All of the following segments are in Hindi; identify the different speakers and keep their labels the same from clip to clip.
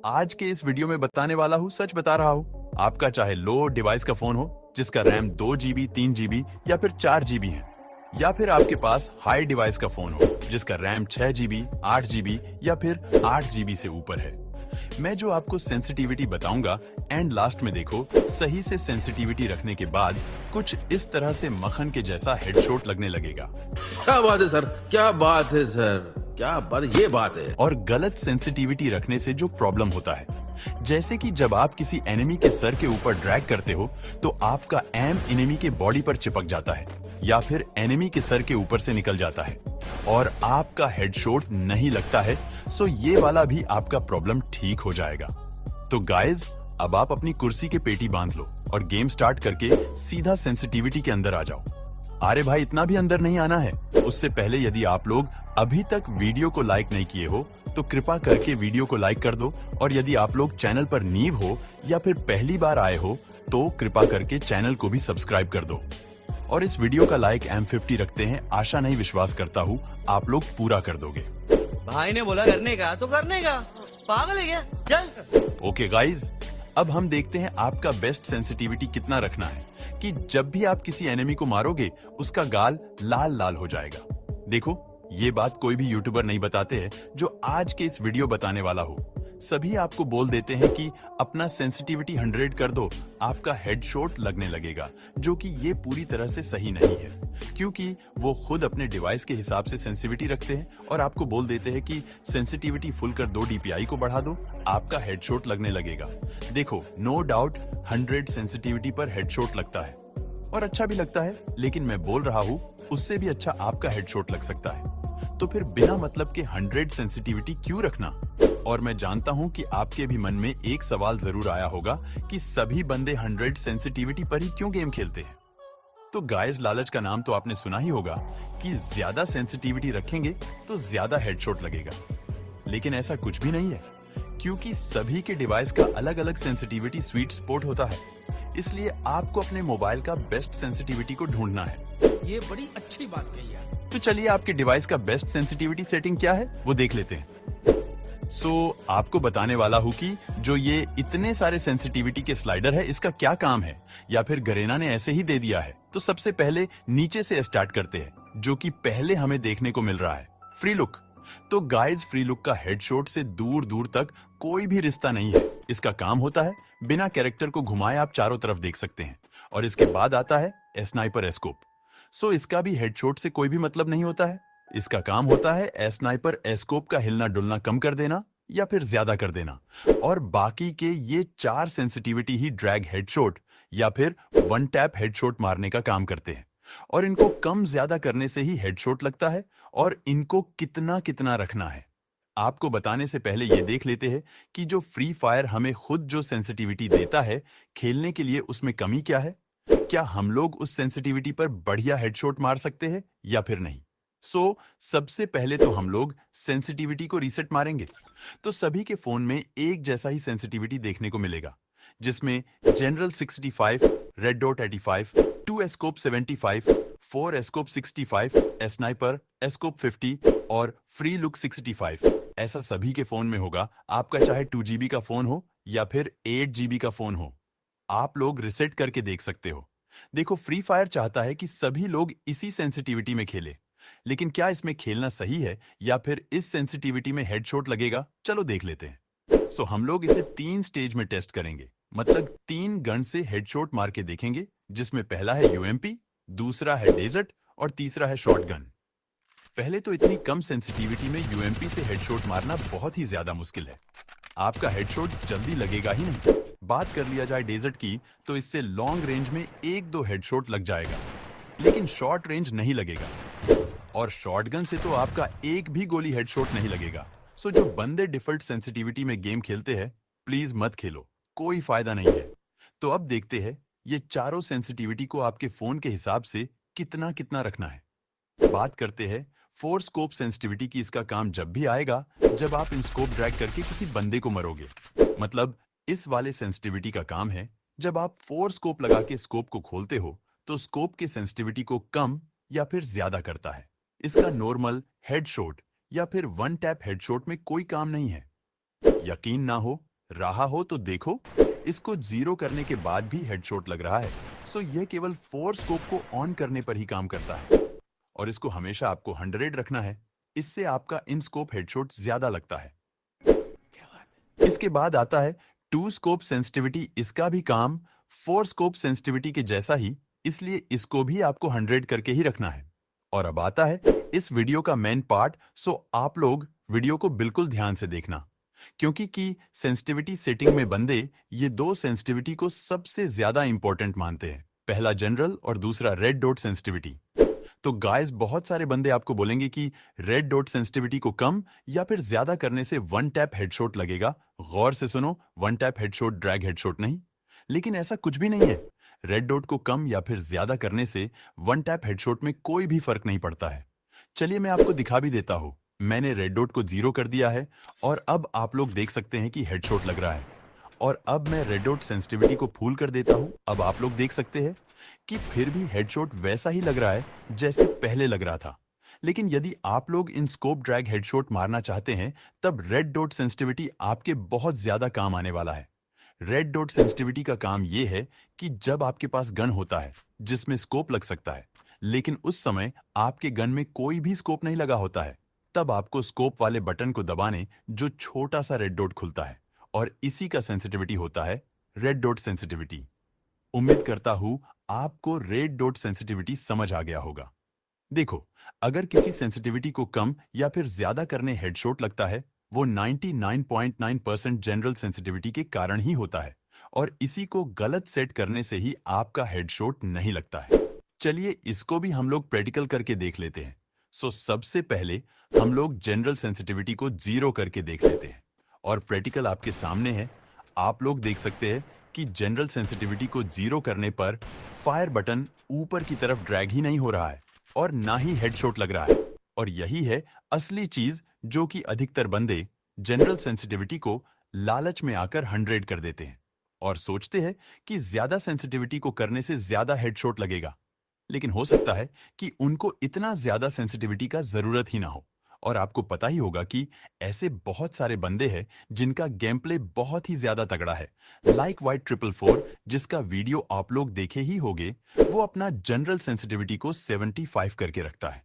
Speaker 1: आज के इस वीडियो में बताने वाला हूँ, सच बता रहा हूँ। आपका चाहे लो डिवाइस का फोन हो जिसका रैम 2 GB 3 GB या फिर 4 GB है, या फिर आपके पास हाई डिवाइस का फोन हो जिसका रैम 6 GB 8 GB या फिर 8 GB से ऊपर है। मैं जो आपको सेंसिटिविटी बताऊंगा एंड लास्ट में देखो, सही से सेंसिटिविटी रखने के बाद कुछ इस तरह से मक्खन के जैसा हेडशॉट लगने लगेगा।
Speaker 2: क्या बात है सर, क्या बात है सर, क्या बात, ये बात है।
Speaker 1: और गलत सेंसिटिविटी रखने से जो प्रॉब्लम होता है, जैसे कि जब आप किसी एनिमी के सर के ऊपर ड्रैग करते हो तो आपका एम एनिमी के बॉडी पर चिपक जाता है या फिर एनिमी के सर के ऊपर से निकल जाता है और आपका हेडशॉट नहीं लगता है। सो ये वाला भी आपका प्रॉब्लम ठीक हो जाएगा। तो गाइज, अब आप अपनी कुर्सी के पेटी बांध लो और गेम स्टार्ट करके सीधा सेंसिटिविटी के अंदर आ जाओ। अरे भाई, इतना भी अंदर नहीं आना है। उससे पहले यदि आप लोग अभी तक वीडियो को लाइक नहीं किए हो तो कृपा करके वीडियो को लाइक कर दो, और यदि आप लोग चैनल पर न्यू हो या फिर पहली बार आए हो तो कृपा करके चैनल को भी सब्सक्राइब कर दो। और इस वीडियो का लाइक M50 रखते हैं, आशा नहीं विश्वास करता हूँ आप लोग पूरा कर दोगे।
Speaker 3: भाई ने बोला करने का तो करने का, पागल है क्या? चल।
Speaker 1: ओके गाइज, अब हम देखते हैं आपका बेस्ट सेंसिटिविटी कितना रखना है कि जब भी आप किसी एनिमी को मारोगे उसका गाल लाल लाल हो जाएगा। देखो, ये बात कोई भी यूट्यूबर नहीं बताते हैं जो आज के इस वीडियो बताने वाला हो। सभी आपको बोल देते हैं कि अपना सेंसिटिविटी 100 कर दो, आपका हेडशॉट लगने लगेगा, जो कि ये पूरी तरह से सही नहीं है, क्योंकि वो खुद अपने डिवाइस के हिसाब से सेंसिटिविटी रखते हैं और आपको बोल देते हैं कि सेंसिटिविटी फुल कर दो, DPI को बढ़ा दो, आपका हेडशॉट लगने लगेगा। देखो, नो डाउट 100 सेंसिटिविटी पर हेडशॉट लगता है और अच्छा भी लगता है, लेकिन मैं बोल रहा हूँ उससे भी अच्छा आपका हेडशॉट लग सकता है। तो फिर बिना मतलब के 100 सेंसिटिविटी क्यों रखना? और मैं जानता हूं कि आपके भी मन में एक सवाल जरूर आया होगा कि सभी बंदे 100 सेंसिटिविटी पर ही क्यों गेम खेलते हैं। तो गाइस, लालच का नाम तो आपने सुना ही होगा कि ज्यादा सेंसिटिविटी रखेंगे तो ज्यादा हेडशॉट लगेगा, लेकिन ऐसा कुछ भी नहीं है, क्योंकि सभी के डिवाइस का अलग अलग सेंसिटिविटी स्वीट स्पॉट होता है। इसलिए आपको अपने मोबाइल का बेस्ट सेंसिटिविटी को ढूंढना है।
Speaker 4: ये बड़ी अच्छी बात कही है।
Speaker 1: तो चलिए, आपके डिवाइस का बेस्ट सेंसिटिविटी सेटिंग क्या है वो देख लेते हैं। आपको बताने वाला हूँ कि जो ये इतने सारे सेंसिटिविटी के स्लाइडर है, इसका क्या काम है, या फिर गरेना ने ऐसे ही दे दिया है। तो सबसे पहले नीचे से स्टार्ट करते हैं, जो कि पहले हमें देखने को मिल रहा है, फ्री लुक। तो गाइज, फ्री लुक का हेडशॉट से दूर दूर तक कोई भी रिश्ता नहीं है। इसका काम होता है बिना कैरेक्टर को घुमाए आप चारों तरफ देख सकते हैं। और इसके बाद आता है स्नाइपर एस्कोप। इसका भी हेडशॉट से कोई भी मतलब नहीं होता है। इसका काम होता है स्नाइपर एस्कोप का हिलना डुलना कम कर देना या फिर ज्यादा कर देना। और बाकी के ये 4 सेंसिटिविटी ही ड्रैग हेडशॉट या फिर वन टैप हेडशॉट मारने का काम करते हैं। और इनको कम ज्यादा करने से ही हेडशॉट लगता है। और इनको कितना कितना रखना है, आपको बताने से पहले ये देख लेते हैं कि जो फ्री फायर हमें खुद जो सेंसिटिविटी देता है खेलने के लिए, उसमें कमी क्या है। क्या हम लोग उस सेंसिटिविटी पर बढ़िया हेडशॉट मार सकते हैं या फिर नहीं? सबसे पहले तो हम लोग सेंसिटिविटी को रीसेट मारेंगे। तो सभी के फोन में एक जैसा ही सेंसिटिविटी देखने को मिलेगा, जिसमें जनरल 65, रेड डॉट 85, 2 एस्कोप 75, 4 एस्कोप 65, स्नाइपर एस्कोप 50 और फ्री लुक 65 ऐसा सभी के फोन में होगा। आपका चाहे 2 GB का फोन हो या फिर 8 GB का फोन हो, आप लोग रिसेट करके देख सकते हो। देखो, फ्री फायर चाहता है कि सभी लोग इसी सेंसिटिविटी में खेले, लेकिन क्या इसमें खेलना सही है या फिर इस सेंसिटिविटी में हेडशॉट लगेगा? चलो देख लेते हैं। हम लोग इसे 3 स्टेज में टेस्ट करेंगे, मतलब 3 गन से हेडशॉट मार के देखेंगे, जिसमें पहला है UMP, दूसरा है डेजर्ट और तीसरा है शॉटगन। पहले तो इतनी कम सेंसिटिविटी में UMP से हेडशॉट मारना बहुत ही ज्यादा मुश्किल है। आपका हेडशॉट जल्दी लगेगा ही नहीं। बात कर लिया जाए डेजर्ट की, तो इससे लॉन्ग रेंज में 1-2 हेडशॉट लग जाएगा, लेकिन शॉर्ट रेंज नहीं लगेगा। और शॉटगन से तो आपका एक भी गोली हेडशॉट नहीं लगेगा। जो बंदे डिफॉल्ट सेंसिटिविटी में गेम खेलते हैं, प्लीज मत खेलो, कोई फायदा नहीं है। तो अब देखते हैं ये चारों सेंसिटिविटी को आपके फोन के हिसाब से कितना कितना रखना है। बात करते हैं 4 स्कोप सेंसिटिविटी की। इसका काम जब भी आएगा जब आप इन स्कोप ड्रैग करके किसी बंदे को मरोगे। मतलब इस वाले सेंसिटिविटी का काम है जब आप 4 स्कोप लगा के स्कोप को खोलते हो तो स्कोप के सेंसिटिविटी को कम या फिर ज्यादा करता है। इसका नॉर्मल हेडशॉट या फिर वन टैप हेडशॉट में कोई काम नहीं है। यकीन ना हो रहा हो तो देखो, इसको 0 करने के बाद भी हेडशॉट लग रहा है। सो यह केवल 4 स्कोप को ऑन करने पर ही काम करता है और इसको हमेशा आपको 100 रखना है। इससे आपका इन स्कोप हेडशॉट ज्यादा लगता है। इसके बाद आता है 2 स्कोप सेंसिटिविटी। इसका भी काम 4 स्कोप सेंसिटिविटी के जैसा ही, इसलिए इसको भी आपको 100 करके ही रखना है। और अब आता है इस वीडियो का मेन पार्ट। सो आप लोग वीडियो को बिल्कुल ध्यान से देखना, क्योंकि की सेंसिटिविटी सेटिंग में बंदे ये 2 सेंसिटिविटी को सबसे ज्यादा इंपॉर्टेंट मानते हैं। पहला जनरल और दूसरा रेड डॉट सेंसिटिविटी। तो गाइस, बहुत सारे बंदे आपको बोलेंगे कि रेड डॉट सेंसिटिविटी को कम या फिर ज्यादा करने से वन टैप हेडशॉट लगेगा। गौर से सुनो, one tap headshot drag headshot नहीं। लेकिन ऐसा कुछ भी नहीं है। रेड डॉट को कम या फिर ज्यादा करने से वन टैप हेडशॉट में कोई भी फर्क नहीं पड़ता है। चलिए मैं आपको दिखा भी देता हूं। मैंने रेड डॉट को 0 कर दिया है और अब आप लोग देख सकते हैं कि हेडशॉट लग रहा है। और अब मैं रेड डॉट सेंसिटिविटी को फुल कर देता हूं। अब आप लोग देख सकते हैं कि फिर भी हेडशॉट वैसा ही लग रहा है जैसे पहले लग रहा था। लेकिन यदि आप लोग इन स्कोप ड्रैग हेडशॉट मारना चाहते हैं, तब रेड डॉट सेंसिटिविटी आपके बहुत ज्यादा काम आने वाला है। रेड डॉट सेंसिटिविटी का काम यह है कि जब आपके पास गन होता है जिसमें स्कोप लग सकता है, लेकिन उस समय आपके गन में कोई भी स्कोप नहीं लगा होता है, तब आपको स्कोप वाले बटन को दबाने जो छोटा सा रेड डॉट खुलता है, और इसी का सेंसिटिविटी होता है रेड डॉट सेंसिटिविटी। उम्मीद करता हूं आपको रेड डॉट सेंसिटिविटी समझ आ गया होगा। देखो, अगर किसी सेंसिटिविटी को कम या फिर ज्यादा करने हेडशॉट लगता है, वो 99.9% जनरल सेंसिटिविटी के कारण ही होता है, और इसी को गलत सेट करने से ही आपका हेडशॉट नहीं लगता है। चलिए इसको भी हम लोग प्रैक्टिकल करके देख लेते हैं। सो सबसे पहले हम लोग जनरल सेंसिटिविटी को 0 करके देख लेते हैं, और प्रैक्टिकल आपके सामने है। आप लोग देख सकते हैं कि जनरल सेंसिटिविटी को 0 करने पर फायर बटन ऊपर की तरफ ड्रैग ही नहीं हो रहा है और ना ही हेडशॉट लग रहा है। और यही है असली चीज जो कि अधिकतर बंदे जनरल सेंसिटिविटी को लालच में आकर 100 कर देते हैं और सोचते हैं कि ज्यादा सेंसिटिविटी को करने से ज्यादा हेडशॉट लगेगा। लेकिन हो सकता है कि उनको इतना ज्यादा सेंसिटिविटी का जरूरत ही ना हो। और आपको पता ही होगा कि ऐसे बहुत सारे बंदे हैं जिनका गेम प्ले बहुत ही ज्यादा तगड़ा है। लाइक वाइट 444, जिसका वीडियो आप लोग देखे ही होंगे, वो अपना जनरल सेंसिटिविटी को 75 करके रखता है,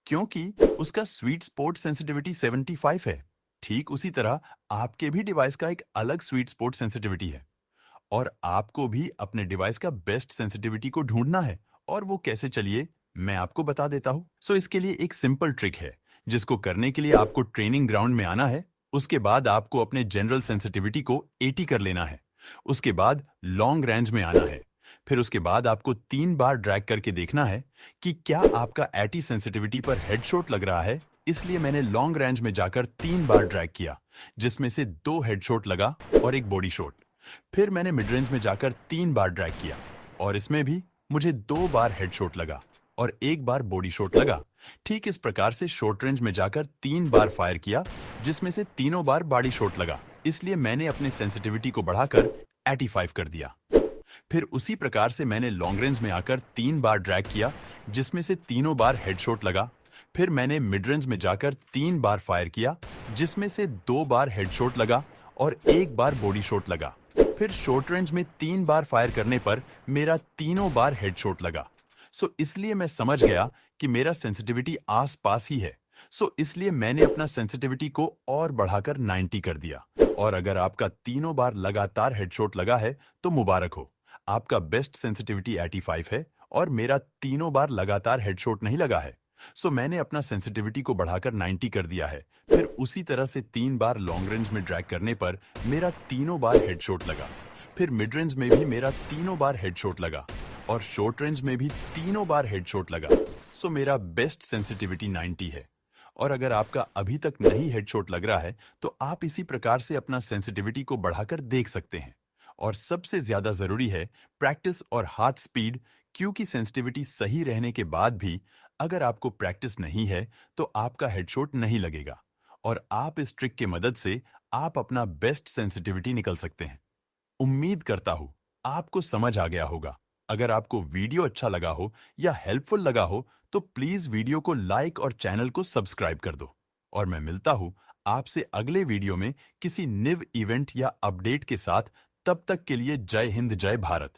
Speaker 1: क्योंकि उसका स्वीट स्पॉट सेंसिटिविटी 75 है। ठीक उसी तरह आपके भी डिवाइस का एक अलग स्वीट स्पॉट सेंसिटिविटी है, और आपको भी अपने डिवाइस का बेस्ट सेंसिटिविटी को ढूंढना है। और वो कैसे, चलिए मैं आपको बता देता हूं। सो इसके लिए एक सिंपल ट्रिक है, जिसको करने के लिए आपको ट्रेनिंग ग्राउंड में आना है। उसके बाद आपको अपने जनरल सेंसिटिविटी को 80 कर लेना है। उसके बाद लॉन्ग रेंज में आना है। फिर उसके बाद आपको 3 बार ड्रैग करके देखना है कि क्या आपका 80 सेंसिटिविटी पर हेडशॉट लग रहा है। इसलिए मैंने लॉन्ग रेंज में जाकर 3 बार ड्रैग किया, जिसमें से 2 हेडशॉट लगा और एक बॉडी शॉट। फिर मैंने मिड रेंज में जाकर 3 बार ड्रैग किया, और इसमें भी मुझे 2 बार हेडशॉट लगा और 1 बार बॉडी शॉट लगा। ठीक इस प्रकार से शॉर्ट रेंज में जाकर 3 बार फायर किया, जिसमें से तीनों बार बॉडी शॉट लगा। इसलिए मैंने अपने सेंसिटिविटी को बढ़ाकर 85 कर दिया। फिर उसी प्रकार से मैंने लॉन्ग रेंज में आकर 3 बार ड्रैग किया, जिसमें से तीनों बार हेडशॉट लगा। फिर मैंने मिड रेंज में जाकर 3 बार फायर किया, जिसमें से 2 बार हेडशॉट लगा और 1 बार बॉडी शॉट लगा। फिर शॉर्ट रेंज में 3 बार फायर करने पर मेरा तीनों बार हेडशॉट लगा। सो इसलिए मैं समझ गया कि मेरा सेंसिटिविटी आस पास ही है। सो इसलिए मैंने अपना सेंसिटिविटी को और बढ़ाकर 90 कर दिया। और अगर आपका तीनों बार लगातार हेडशॉट लगा है तो मुबारक हो, आपका बेस्ट सेंसिटिविटी 85 है और मेरा तीनों बार लगातार हेडशॉट नहीं लगा है। सो मैंने अपना सेंसिटिविटी को बढ़ाकर 90 कर दिया है। फिर उसी तरह से 3 बार लॉन्ग रेंज में ड्रैग करने पर मेरा तीनों बार हेडशॉट लगा। फिर मिड रेंज में भी मेरा तीनों बार हेडशॉट लगा और शॉर्ट रेंज में भी तीनों बार हेडशॉट लगा। सो मेरा बेस्ट सेंसिटिविटी 90 है। और अगर आपका अभी तक नहीं हेडशॉट लग रहा है तो आप इसी प्रकार से अपना सेंसिटिविटी को बढ़ाकर देख सकते हैं। और सबसे ज्यादा जरूरी है प्रैक्टिस और हाथ स्पीड, क्योंकि सेंसिटिविटी सही रहने के बाद भी अगर आपको प्रैक्टिस नहीं है तो आपका हेडशॉट नहीं लगेगा। और आप इस ट्रिक की मदद से आप अपना बेस्ट सेंसिटिविटी निकल सकते हैं। उम्मीद करता हूं आपको समझ आ गया होगा। अगर आपको वीडियो अच्छा लगा हो या हेल्पफुल लगा हो तो प्लीज वीडियो को लाइक और चैनल को सब्सक्राइब कर दो। और मैं मिलता हूं आपसे अगले वीडियो में किसी निव इवेंट या अपडेट के साथ। तब तक के लिए जय हिंद जय भारत।